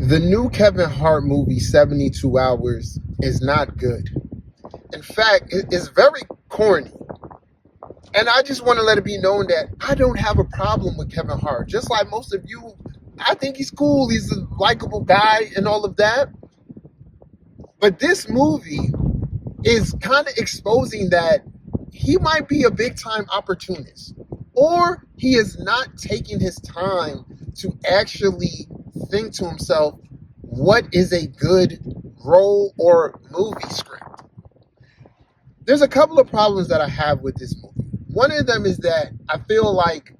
The new Kevin Hart movie, 72 Hours, is not good. In fact, it's very corny. And I just want to let it be known that I don't have a problem with Kevin Hart. Just like most of you, I think he's cool. He's a likable guy and all of that. But this movie is kind of exposing that he might be a big-time opportunist. Or he is not taking his time to actually think to himself, what is a good role or movie script? There's a couple of problems that I have with this movie. One of them is that I feel like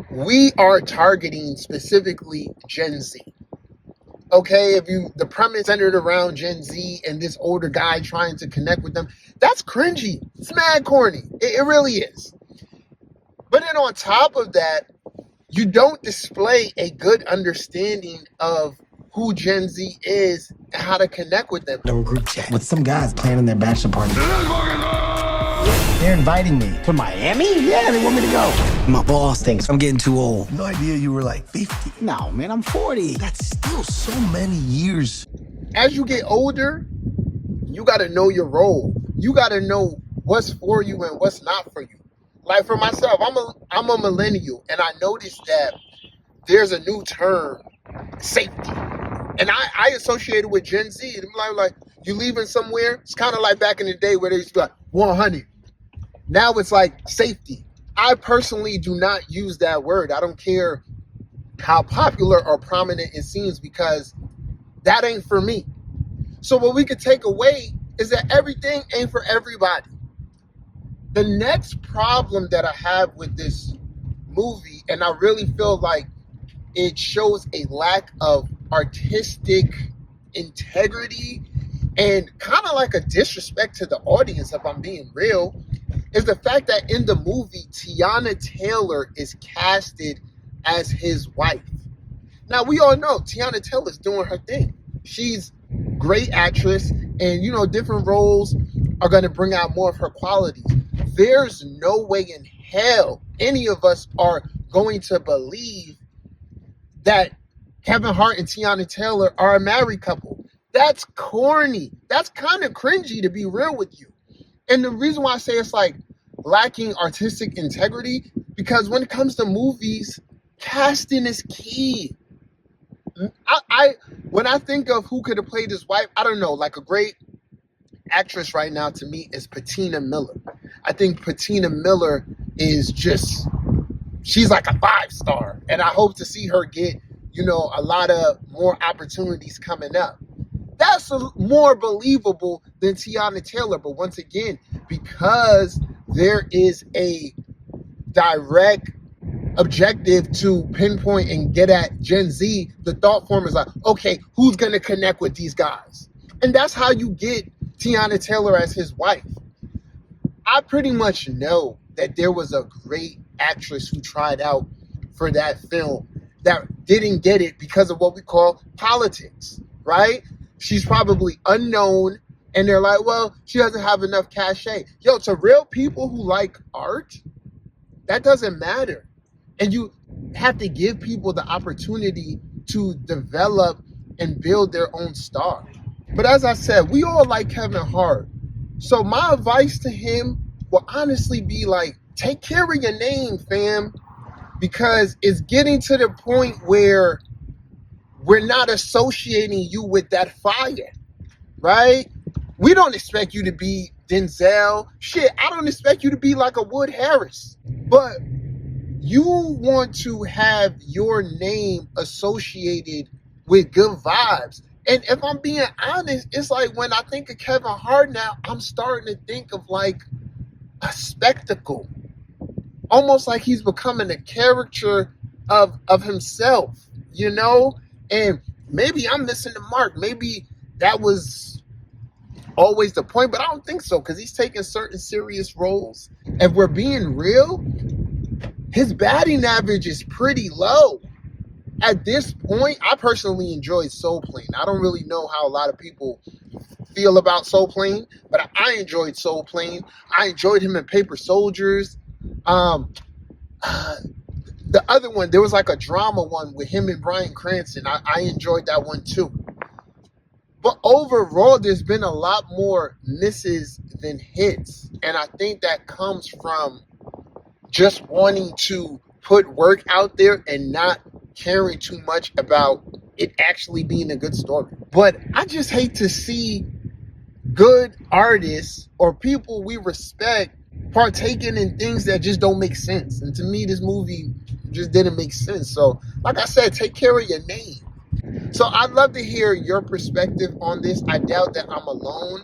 we are targeting specifically Gen Z. Okay, the premise centered around Gen Z and this older guy trying to connect with them, that's cringy. It's mad corny. It really is. But then on top of that, you don't display a good understanding of who Gen Z is and how to connect with them. A group chat with some guys planning their bachelor party. They're inviting me to Miami? Yeah, they want me to go. My boss thinks I'm getting too old. No idea you were like 50. No, man, I'm 40. That's still so many years. As you get older, you got to know your role. You got to know what's for you and what's not for you. Like for myself, I'm a millennial, and I noticed that there's a new term, safety. And I associate it with Gen Z. Like you leaving somewhere, it's kind of like back in the day where they used to be like 100. Now it's like safety. I personally do not use that word. I don't care how popular or prominent it seems, because that ain't for me. So what we could take away is that everything ain't for everybody. The next problem that I have with this movie, and I really feel like it shows a lack of artistic integrity and kind of like a disrespect to the audience, if I'm being real, is the fact that in the movie, Teyana Taylor is casted as his wife. Now, we all know Teyana Taylor's doing her thing. She's a great actress, and, different roles are going to bring out more of her qualities. There's no way in hell any of us are going to believe that Kevin Hart and Teyana Taylor are a married couple. That's corny. That's kind of cringy, to be real with you. And the reason why I say it's like lacking artistic integrity, because when it comes to movies, casting is key. When I think of who could have played his wife, I don't know, like a great actress right now to me is Patina Miller. I think Patina Miller is she's like a 5-star, and I hope to see her get, a lot of more opportunities coming up. That's more believable than Teyana Taylor. But once again, because there is a direct objective to pinpoint and get at Gen Z, the thought form is like, okay, who's going to connect with these guys? And that's how you get Teyana Taylor as his wife. I pretty much know that there was a great actress who tried out for that film that didn't get it because of what we call politics, right? She's probably unknown, and they're like, well, she doesn't have enough cachet. Yo, to real people who like art, that doesn't matter. And you have to give people the opportunity to develop and build their own star. But as I said, we all like Kevin Hart. So my advice to him will honestly be like, take care of your name, fam, because it's getting to the point where we're not associating you with that fire, right? We don't expect you to be Denzel. Shit, I don't expect you to be like a Wood Harris. But you want to have your name associated with good vibes. And if I'm being honest, it's like when I think of Kevin Hart now, I'm starting to think of like a spectacle. Almost like he's becoming a caricature of himself, And maybe I'm missing the mark. Maybe that was always the point, but I don't think so, because he's taking certain serious roles. If we're being real, his batting average is pretty low. At this point, I personally enjoyed Soul Plane. I don't really know how a lot of people feel about Soul Plane, but I enjoyed Soul Plane. I enjoyed him in Paper Soldiers. The other one, there was like a drama one with him and Bryan Cranston. I enjoyed that one too. But overall, there's been a lot more misses than hits. And I think that comes from just wanting to put work out there and not caring too much about it actually being a good story. But I just hate to see good artists or people we respect partaking in things that just don't make sense. And to me, this movie just didn't make sense. So, like I said, take care of your name. So I'd love to hear your perspective on this. I doubt that I'm alone.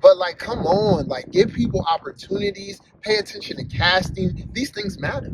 But like, come on, like give people opportunities, pay attention to casting. These things matter.